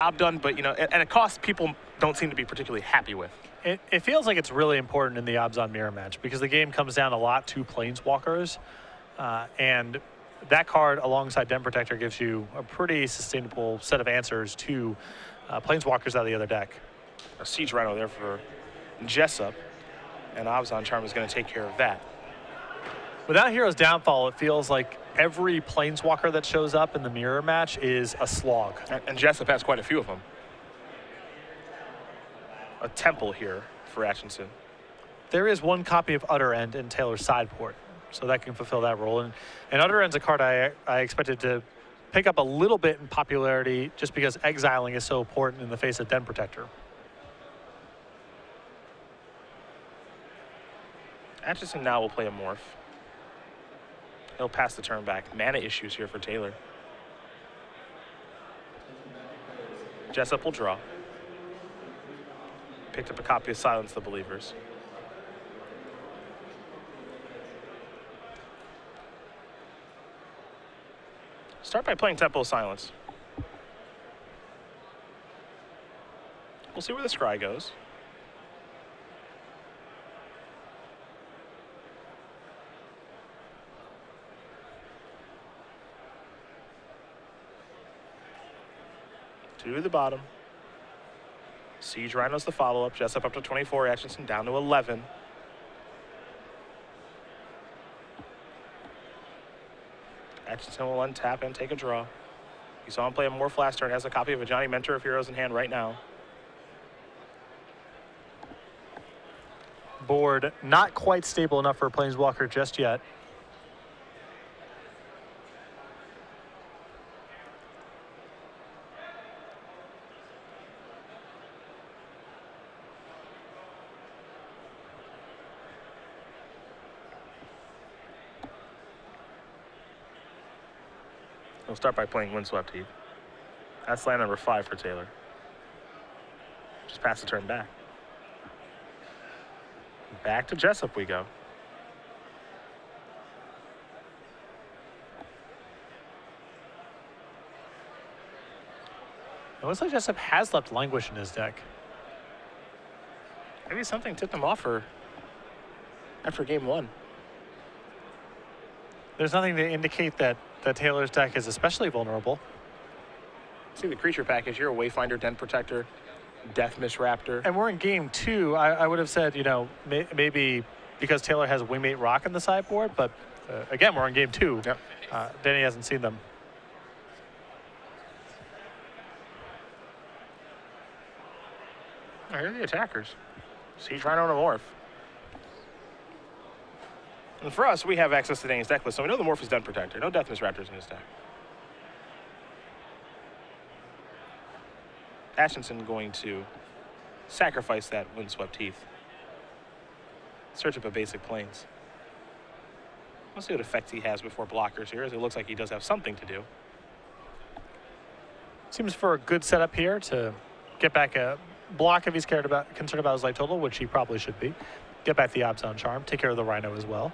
job done, but, you know, and a cost people don't seem to be particularly happy with. It feels like it's really important in the Abzan mirror match because the game comes down a lot to Planeswalkers, and that card alongside Den Protector gives you a pretty sustainable set of answers to Planeswalkers out of the other deck. A Siege Rhino there for Jessup, and Abzan Charm is going to take care of that. Without Hero's Downfall, it feels like every Planeswalker that shows up in the mirror match is a slog. And Jessup has quite a few of them. A Temple here for Atchison. There is one copy of Utter End in Taylor's sideboard, so that can fulfill that role. And Utter End's a card I expected to pick up a little bit in popularity just because exiling is so important in the face of Den Protector. Atchison now will play a Morph. He'll pass the turn back. Mana issues here for Taylor. Jessup will draw. Picked up a copy of Silence the Believers. Start by playing Temple of Silence. We'll see where the Scry goes. To the bottom. Siege Rhino's the follow-up. Jessup up to 24. Atchison down to 11. Atchison will untap and take a draw. You saw him play a Morph last turn. Has a copy of a Johnny Mentor of Heroes in hand right now. Board not quite stable enough for a Planeswalker just yet. We'll start by playing Windswept Heath. That's land number 5 for Taylor. Just pass the turn back. Back to Jessup we go. It looks like Jessup has left Languish in his deck. Maybe something tipped him off after game 1. There's nothing to indicate that Taylor's deck is especially vulnerable. See the creature package here: Wayfinder, Den Protector, Death Miss Raptor. And we're in game 2. I would have said, you know, maybe because Taylor has Wingmate Rock in the sideboard, but again, we're in game 2. Yep. Danny hasn't seen them. Oh, here are the attackers. Siege Rhino and a Morph. And for us, we have access to Danny's deck list, so we know the Morph is Den Protector. No Death Miss Raptors in his deck. Atchison going to sacrifice that Windswept Heath. Search up a basic Plains. Let's see what effects he has before blockers here, as it looks like he does have something to do. Seems for a good setup here to get back a block if he's concerned about his life total, which he probably should be. Get back the Abzan Charm, take care of the Rhino as well.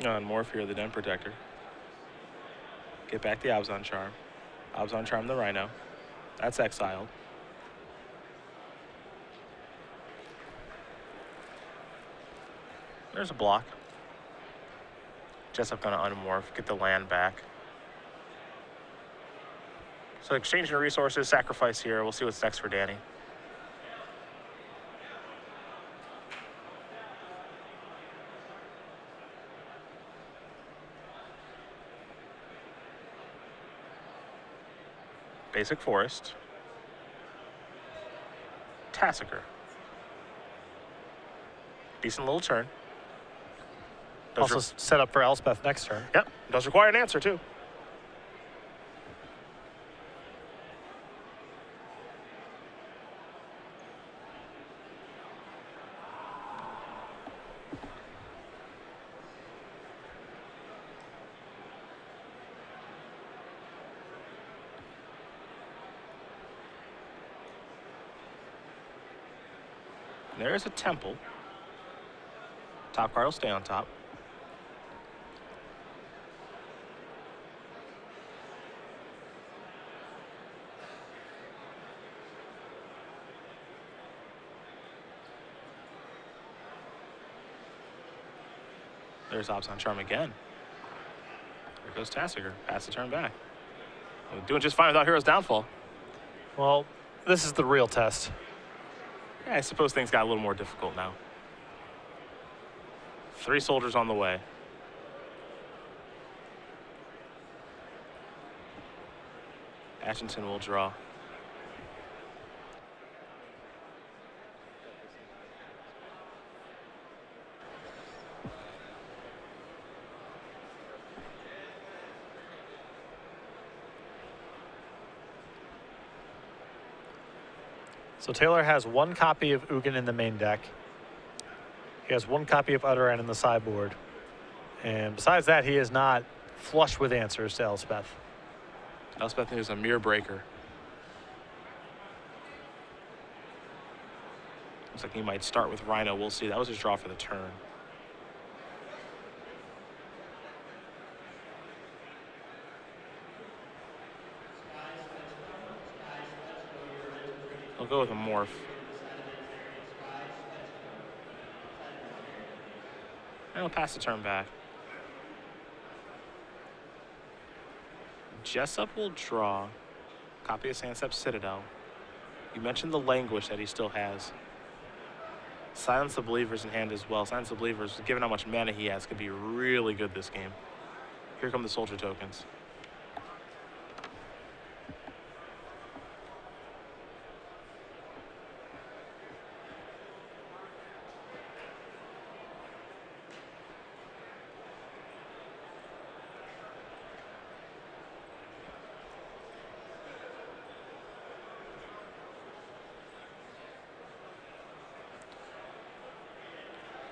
And Morph here, the Den Protector. Get back the Abzan Charm. Abzan Charm the Rhino. That's exiled. There's a block. Jessup gonna unmorph, get the land back. So exchanging resources, sacrifice here. We'll see what's next for Danny. Basic Forest. Tassiger. Decent little turn. Also set up for Elspeth next turn. Yep, does require an answer too. There's a temple. Top card will stay on top. There's Abzan Charm again. There goes Tassiger. Pass the turn back. Doing just fine without Hero's Downfall. Well, this is the real test. Yeah, I suppose things got a little more difficult now. 3 soldiers on the way. Atchison will draw. So Taylor has 1 copy of Ugin in the main deck. He has 1 copy of Utteran in the sideboard. And besides that, he is not flush with answers to Elspeth. Elspeth is a mirror breaker. Looks like he might start with Rhino. We'll see. That was his draw for the turn. I'll go with a morph. And I'll pass the turn back. Jessup will draw. Copy of Sansep Citadel. You mentioned the language that he still has. Silence the Believers in hand as well. Silence the Believers, given how much mana he has, could be really good this game. Here come the soldier tokens.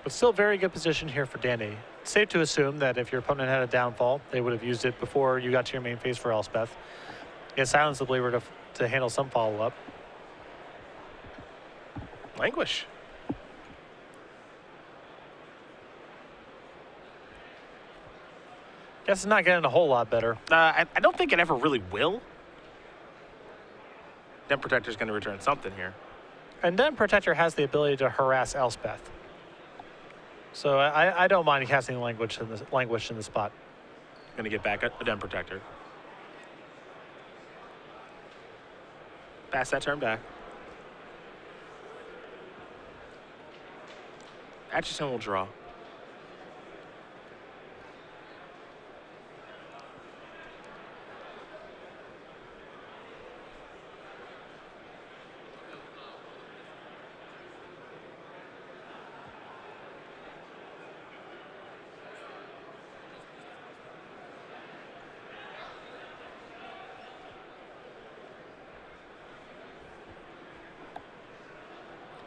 But still very good position here for Danny. It's safe to assume that if your opponent had a downfall, they would have used it before you got to your main phase for Elspeth. Get Silence the Believer to handle some follow-up. Languish. Guess it's not getting a whole lot better. I don't think it ever really will. Den Protector's going to return something here. And Den Protector has the ability to harass Elspeth. So I don't mind casting language in the spot. Going to get back a Den Protector. Pass that turn back. Atchison will draw.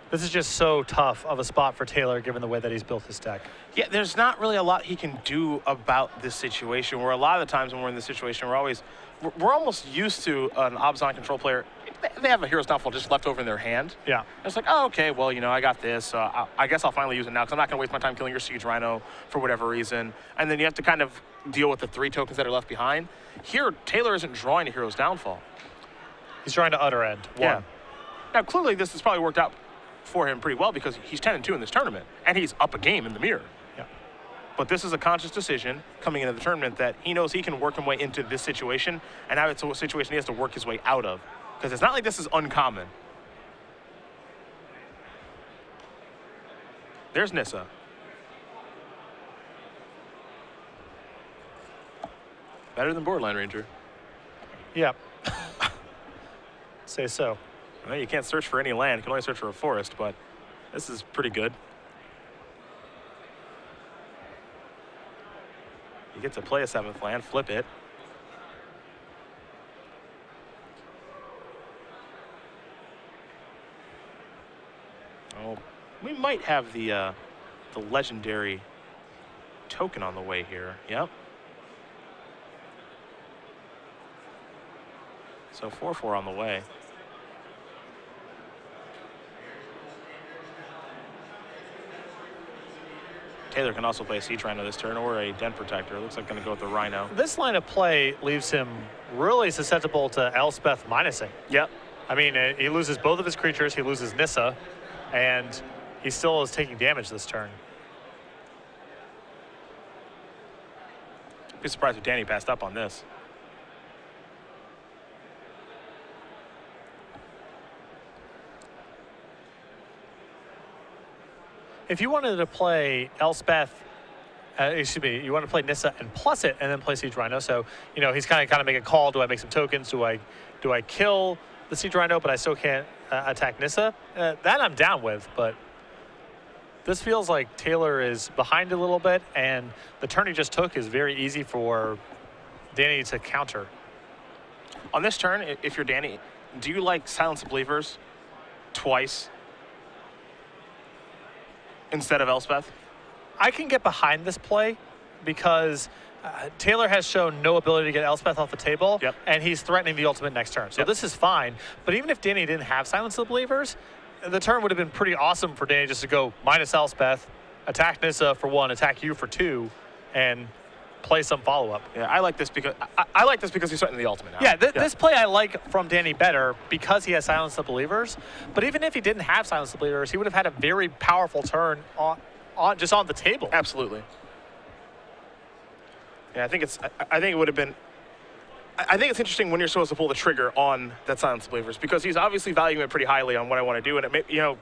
This is just so tough of a spot for Taylor given the way that he's built his deck. Yeah, there's not really a lot he can do about this situation, where a lot of the times when we're in this situation, we're almost used to an Abzan control player. They have a Hero's Downfall just left over in their hand. Yeah. It's like, oh, okay, well, you know, I got this. I guess I'll finally use it now because I'm not going to waste my time killing your Siege Rhino for whatever reason. And then you have to kind of deal with the 3 tokens that are left behind. Here, Taylor isn't drawing a Hero's Downfall. He's trying to Utter End. Yeah. Now, clearly, this has probably worked out for him pretty well because he's 10-2 in this tournament, and he's up a game in the mirror. Yeah. But this is a conscious decision coming into the tournament that he knows he can work his way into this situation, and now it's a situation he has to work his way out of. Because it's not like this is uncommon. There's Nissa. Better than Borderline Ranger. Yeah. Say so. Well, you can't search for any land. You can only search for a forest, but this is pretty good. You get to play a 7th land, flip it. Oh, we might have the legendary token on the way here. Yep. So 4/4 on the way. Taylor can also play a Siege Rhino this turn or a Den Protector. Looks like going to go with the Rhino. This line of play leaves him really susceptible to Elspeth minusing. Yep. I mean, he loses both of his creatures. He loses Nissa, and he still is taking damage this turn. Be surprised if Danny passed up on this. If you wanted to play Elspeth, you want to play Nissa and plus it, and then play Siege Rhino. So, you know, he's kind of make a call. Do I make some tokens? Do I kill the Siege Rhino, but I still can't attack Nissa? That I'm down with, but this feels like Taylor is behind a little bit, and the turn he just took is very easy for Danny to counter. On this turn, if you're Danny, do you like Silence the Believers twice instead of Elspeth? I can get behind this play because Taylor has shown no ability to get Elspeth off the table, yep, and he's threatening the ultimate next turn. So this is fine. But even if Danny didn't have Silence of the Believers, the turn would have been pretty awesome for Danny just to go minus Elspeth, attack Nissa for 1, attack you for 2, and play some follow-up. Yeah, I like this because I like this because he's threatening the ultimate now. Yeah, this play I like from Danny better because he has Silence the Believers. But even if he didn't have Silence the Believers, he would have had a very powerful turn just on the table. Absolutely. Yeah, I think it would have been. I think it's interesting when you're supposed to pull the trigger on that Silence Believers because he's obviously valuing it pretty highly on what I want to do, and it may, you know,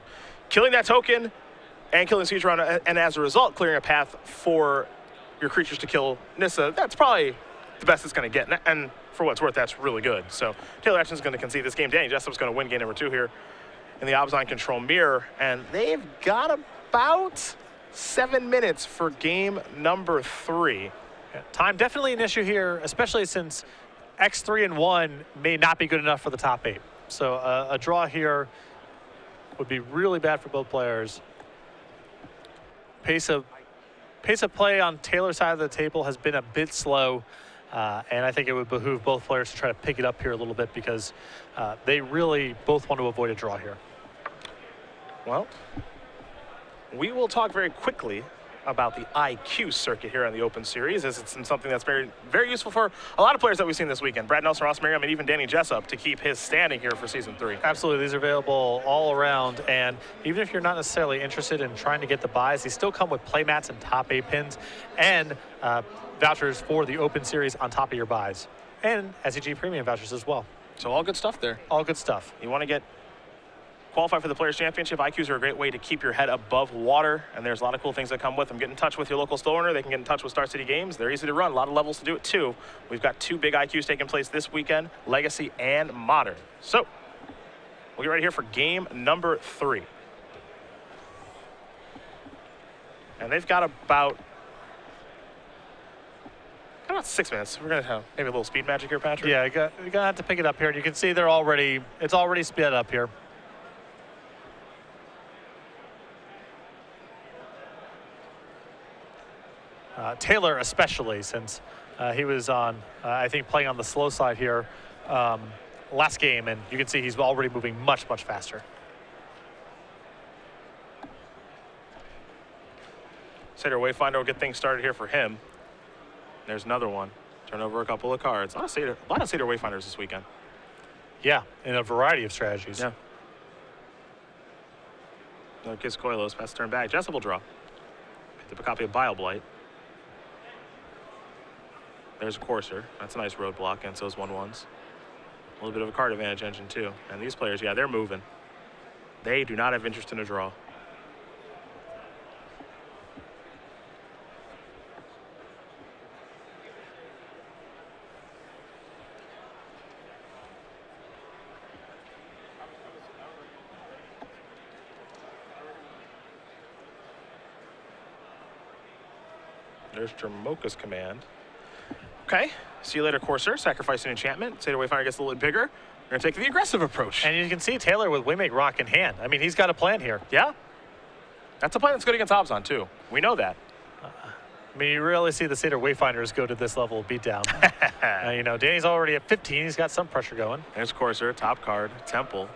killing that token and killing Siege Rhino, and as a result, clearing a path for your creatures to kill Nissa. That's probably the best it's going to get, and for what it's worth, that's really good. So Taylor Atchison's going to concede this game. Danny Jessup's going to win game number 2 here in the Obzon Control Mirror, and they've got about 7 minutes for game number 3. Yeah, time definitely an issue here, especially since X3 and 1 may not be good enough for the top 8. So a draw here would be really bad for both players. Pace of play on Taylor's side of the table has been a bit slow, and I think it would behoove both players to try to pick it up here a little bit because they really both want to avoid a draw here. Well, we will talk very quickly about the IQ circuit here on the Open Series, as it's something that's very, very useful for a lot of players that we've seen this weekend. Brad Nelson, Ross Merriam, and even Danny Jessup to keep his standing here for Season 3. Absolutely. These are available all around, and even if you're not necessarily interested in trying to get the buys, these still come with playmats and top 8 pins and vouchers for the Open Series on top of your buys, and SCG Premium vouchers as well. So all good stuff there. All good stuff. You want to qualify for the Players' Championship. IQs are a great way to keep your head above water, and there's a lot of cool things that come with them. Get in touch with your local store owner. They can get in touch with Star City Games. They're easy to run. A lot of levels to do it, too. We've got 2 big IQs taking place this weekend, Legacy and Modern. So we'll get ready here for game number 3. And they've got about 6 minutes. We're going to have maybe a little speed magic here, Patrick. Yeah, you're going to have to pick it up here. And you can see it's already sped up here. Taylor especially, since he was on, I think, playing on the slow side here last game, and you can see he's already moving much, much faster. Satyr Wayfinder will get things started here for him. There's another one. Turn over a couple of cards. A lot of Satyr Wayfinders this weekend. Yeah, in a variety of strategies. Yeah. Kiss Koilos, pass the turn back. Jessup will draw. Picked up a copy of Bile-Blight. There's a Courser. That's a nice roadblock, and so is 1/1s. A little bit of a card advantage engine, too. And these players, yeah, they're moving. They do not have interest in a draw. There's Dramoka's command. Okay, see you later, Courser. Sacrifice an enchantment. Satyr Wayfinder gets a little bit bigger. We're going to take the aggressive approach. And you can see Taylor with Waymake Rock in hand. I mean, he's got a plan here. Yeah. That's a plan that's good against Obzon, too. We know that. I mean, you really see the Satyr Wayfinders go to this level of beatdown. You know, Danny's already at 15. He's got some pressure going. There's Courser, top card, Temple.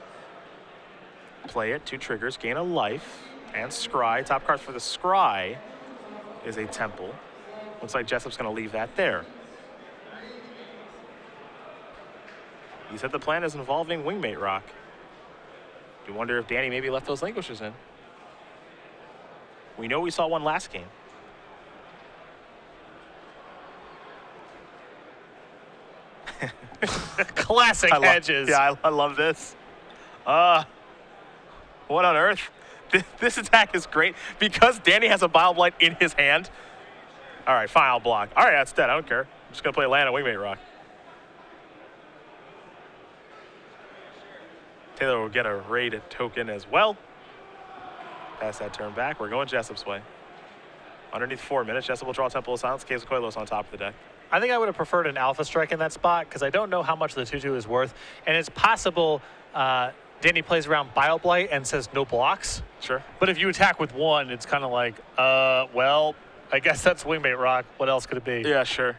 Play it, 2 triggers, gain a life, and Scry. Top card for the Scry is a temple. Looks like Jessup's going to leave that there. He said the plan is involving wingmate rock. You wonder if Danny maybe left those languishers in. We know we saw one last game. Classic hedges. Yeah, I love this. What on earth? This attack is great because Danny has a Bile Blight in his hand. All right, fine, I'll block. All right, that's dead. I don't care. I'm just going to play land on wingmate rock. Taylor will get a raid token as well. Pass that turn back. We're going Jessup's way. Underneath 4 minutes, Jessup will draw Temple of Silence. Caves of Koilos on top of the deck. I think I would have preferred an Alpha Strike in that spot because I don't know how much the 2/2 is worth. And it's possible Danny plays around Bile Blight and says no blocks. Sure. But if you attack with 1, it's kind of like, well, I guess that's wingmate rock. What else could it be? Yeah, sure.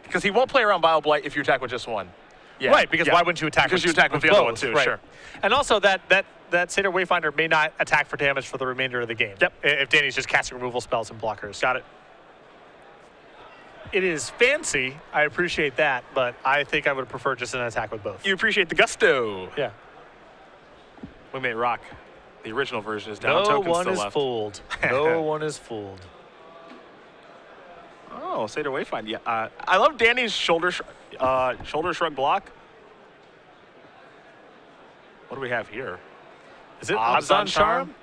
Because he won't play around Bile Blight if you attack with just 1. Yeah. Right, because why wouldn't you attack because with you attack with the other one too, right. Sure. And also that Satyr Wayfinder may not attack for damage for the remainder of the game. Yep. If Danny's just casting removal spells and blockers. Got it. It is fancy. I appreciate that, but I think I would prefer just an attack with both. You appreciate the gusto. Yeah. Wingmate rock. The original version is down. No Tokens one still is left. fooled. No one is fooled. Oh, Satyr Wayfinder. Yeah. I love Danny's shoulder shrug block. What do we have here? Is it Abzan Abzan Charm?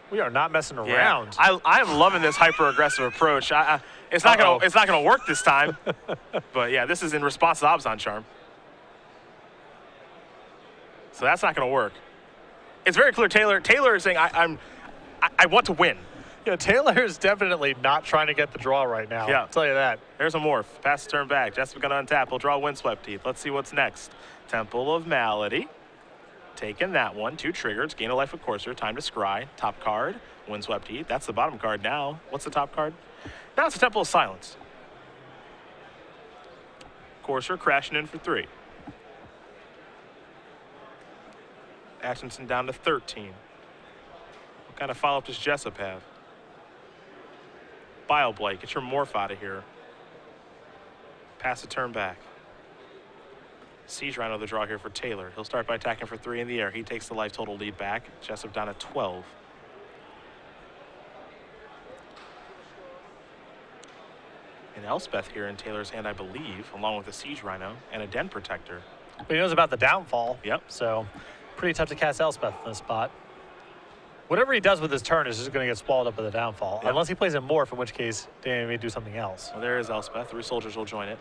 We are not messing Yeah. around. I'm loving this hyper aggressive approach. It's not gonna work this time. But yeah, this is in response to Abzan Charm. So that's not gonna work. It's very clear. Taylor is saying I want to win. Yeah, Taylor is definitely not trying to get the draw right now. Yeah. I'll tell you that. There's a morph. Pass the turn back. Jessup gonna untap. He'll draw Windswept Teeth. Let's see what's next. Temple of Malady. Taking that one. 2 triggers. Gain a life with Courser. Time to scry. Top card. Windswept Teeth. That's the bottom card now. What's the top card? Now it's a Temple of Silence. Courser crashing in for 3. Atchison down to 13. What kind of follow-up does Jessup have? Bile Blight, get your morph out of here. Pass the turn back. Siege Rhino the draw here for Taylor. He'll start by attacking for 3 in the air. He takes the life total lead back. Jessup down at 12. And Elspeth here in Taylor's hand, I believe, along with a Siege Rhino and a Den Protector. But he knows about the downfall. Yep. So pretty tough to cast Elspeth in this spot. Whatever he does with his turn is just going to get swallowed up by the downfall. Yep. Unless he plays a morph, in which case Danny may do something else. Well, there is Elspeth. 3 soldiers will join it.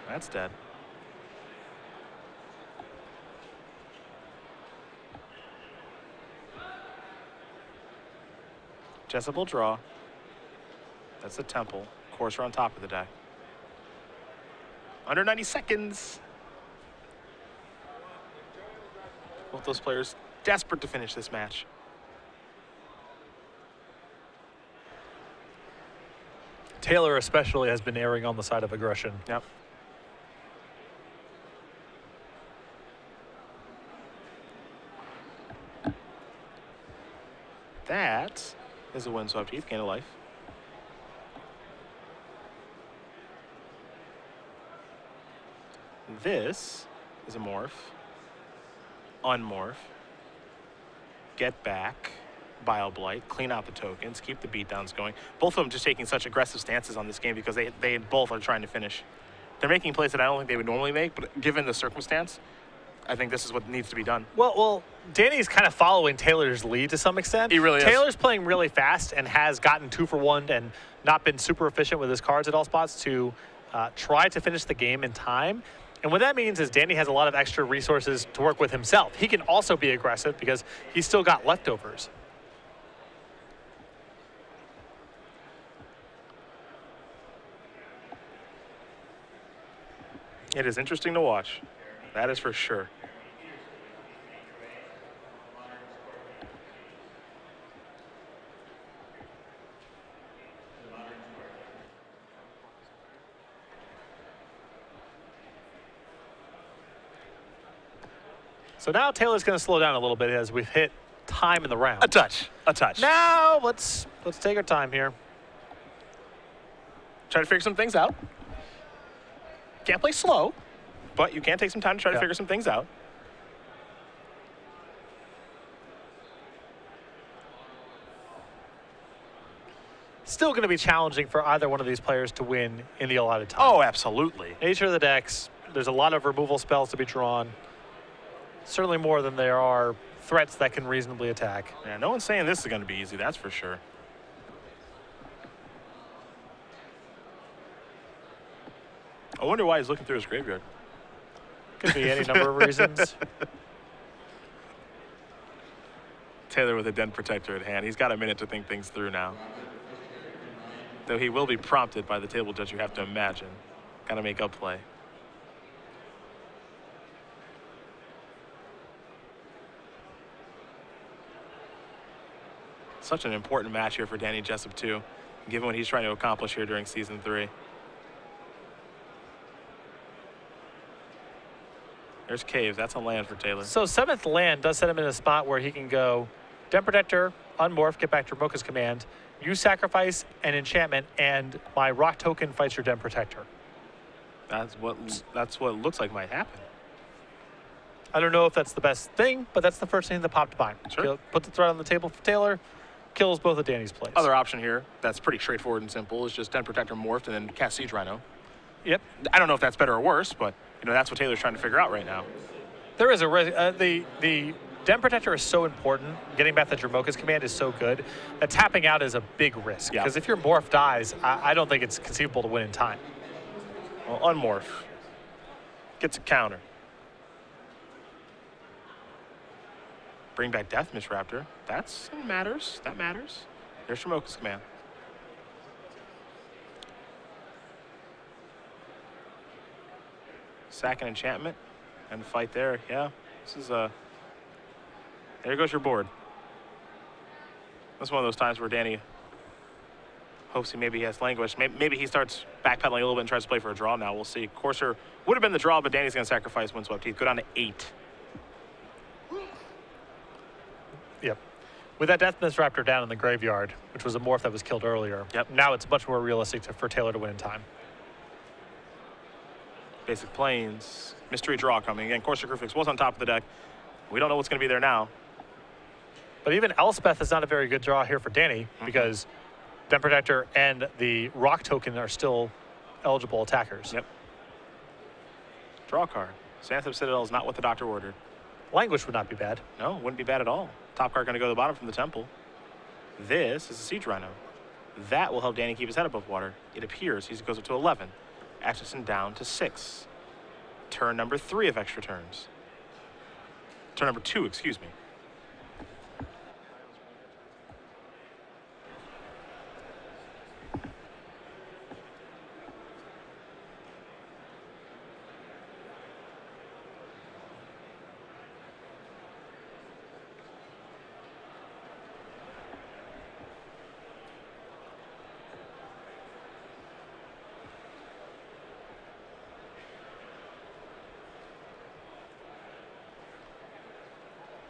That's dead. Jessup will draw. That's the Temple. Courser on top of the deck. Under 90 seconds. Both those players desperate to finish this match. Taylor especially has been erring on the side of aggression. Yep. That is a Windswept Teeth, gain a life. This is a morph. Unmorph. Get back. Bile Blight. Clean out the tokens. Keep the beatdowns going. Both of them just taking such aggressive stances on this game because they both are trying to finish. They're making plays that I don't think they would normally make, but given the circumstance, I think this is what needs to be done. Well, Danny's kind of following Taylor's lead to some extent. He really is. Taylor's playing really fast and has gotten 2 for 1 and not been super efficient with his cards at all spots to try to finish the game in time. And what that means is Danny has a lot of extra resources to work with himself. He can also be aggressive because he's still got leftovers. It is interesting to watch. That is for sure. So now Taylor's going to slow down a little bit as we've hit time in the round. A touch. A touch. Now let's take our time here. Try to figure some things out. Can't play slow, but you can take some time to try to figure some things out. Still going to be challenging for either one of these players to win in the allotted time. Oh, absolutely. Nature of the decks, there's a lot of removal spells to be drawn. Certainly more than there are threats that can reasonably attack. Yeah, no one's saying this is going to be easy, that's for sure. I wonder why he's looking through his graveyard. Could be any number of reasons. Taylor with a Den Protector at hand. He's got a minute to think things through now. Though he will be prompted by the table judge, you have to imagine. Got to make a play. Such an important match here for Danny Jessup, too, given what he's trying to accomplish here during Season 3. There's Cave. That's a land for Taylor. So 7th land does set him in a spot where he can go Den Protector, unmorph, get back to Mocha's command, you sacrifice an enchantment, and my rock token fights your Den Protector. That's what looks like might happen. I don't know if that's the best thing, but that's the first thing that popped by. Sure. Put the threat on the table for Taylor, kills both of Danny's plays. Other option here that's pretty straightforward and simple is just Den Protector morphed and then cast Siege Rhino. Yep. I don't know if that's better or worse, but that's what Taylor's trying to figure out right now. There is a risk. The Den Protector is so important. Getting back that Jamoka's command is so good that tapping out is a big risk. Because if your morph dies, I don't think it's conceivable to win in time. Well, unmorph. Gets a counter. Bring back Death Misraptor. That matters. That matters. There's Jamoka's command. Sack an enchantment and fight there. Yeah, this is a. There goes your board. That's one of those times where Danny hopes maybe he has languished. Maybe he starts backpedaling a little bit and tries to play for a draw now. We'll see. Courser would have been the draw, but Danny's going to sacrifice Windswept Heath. Go down to 8. Yep. With that Death Misraptor down in the graveyard, which was a morph that was killed earlier, now it's much more realistic for Taylor to win in time. Basic Plains. Mystery draw coming. Again, Courser Crucifix was on top of the deck. We don't know what's going to be there now. But even Elspeth is not a very good draw here for Danny because Den Protector and the Rock Token are still eligible attackers. Yep. Draw card. Xanthipp Citadel is not what the doctor ordered. Languish would not be bad. No, wouldn't be bad at all. Top card going to go to the bottom from the temple. This is a Siege Rhino. That will help Danny keep his head above water. It appears he goes up to 11. Atchison down to 6. Turn number 3 of extra turns. Turn number 2, excuse me.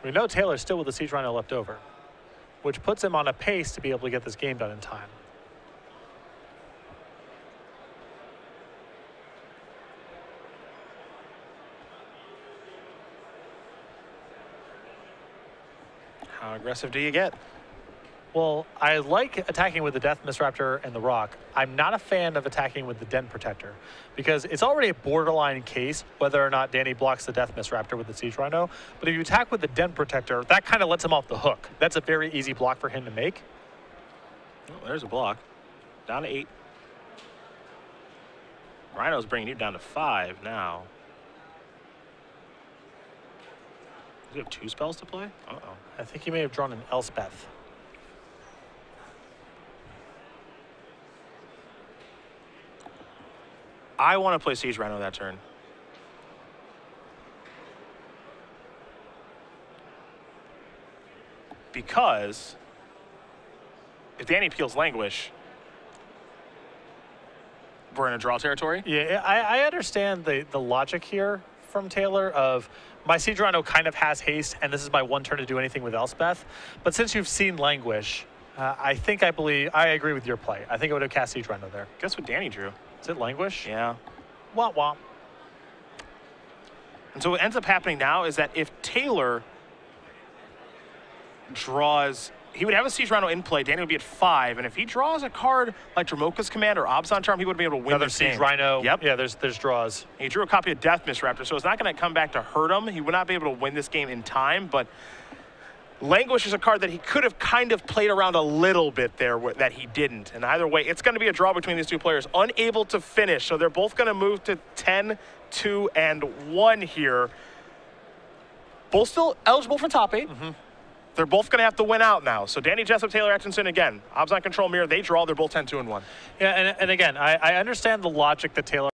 We know Taylor's still with the Siege Rhino left over, which puts him on a pace to be able to get this game done in time. How aggressive do you get? Well, I like attacking with the Death Misraptor and the Rock. I'm not a fan of attacking with the Den Protector because it's already a borderline case whether or not Danny blocks the Death Misraptor with the Siege Rhino. But if you attack with the Den Protector, that kind of lets him off the hook. That's a very easy block for him to make. Oh, there's a block. Down to 8. Rhino's bringing you down to 5 now. Does he have 2 spells to play? Uh-oh. I think he may have drawn an Elspeth. I want to play Siege Rhino that turn. Because if Danny peels Languish, we're in a draw territory. Yeah, I understand the logic here from Taylor of my Siege Rhino kind of has haste, and this is my one turn to do anything with Elspeth. But since you've seen Languish, I agree with your play. I think I would have cast Siege Rhino there. Guess what Danny drew? Is it Languish? Yeah. Womp womp. And so what ends up happening now is that if Taylor draws, he would have a Siege Rhino in play. Danny would be at 5, and if he draws a card like Dramoka's Command or Abzan Charm, he would be able to win Another Siege Rhino. Yep. Yeah, there's draws. He drew a copy of Death Mist Raptor, so it's not going to come back to hurt him. He would not be able to win this game in time, but Languish is a card that he could have kind of played around a little bit there that he didn't. And either way, it's going to be a draw between these two players, unable to finish. So they're both going to move to 10, 2, and 1 here. Both still eligible for top 8. They're both going to have to win out now. So Danny Jessup, Taylor Atchison again. Abzan Control Mirror, they draw. They're both 10, 2, and 1. Yeah, and again, I understand the logic that Taylor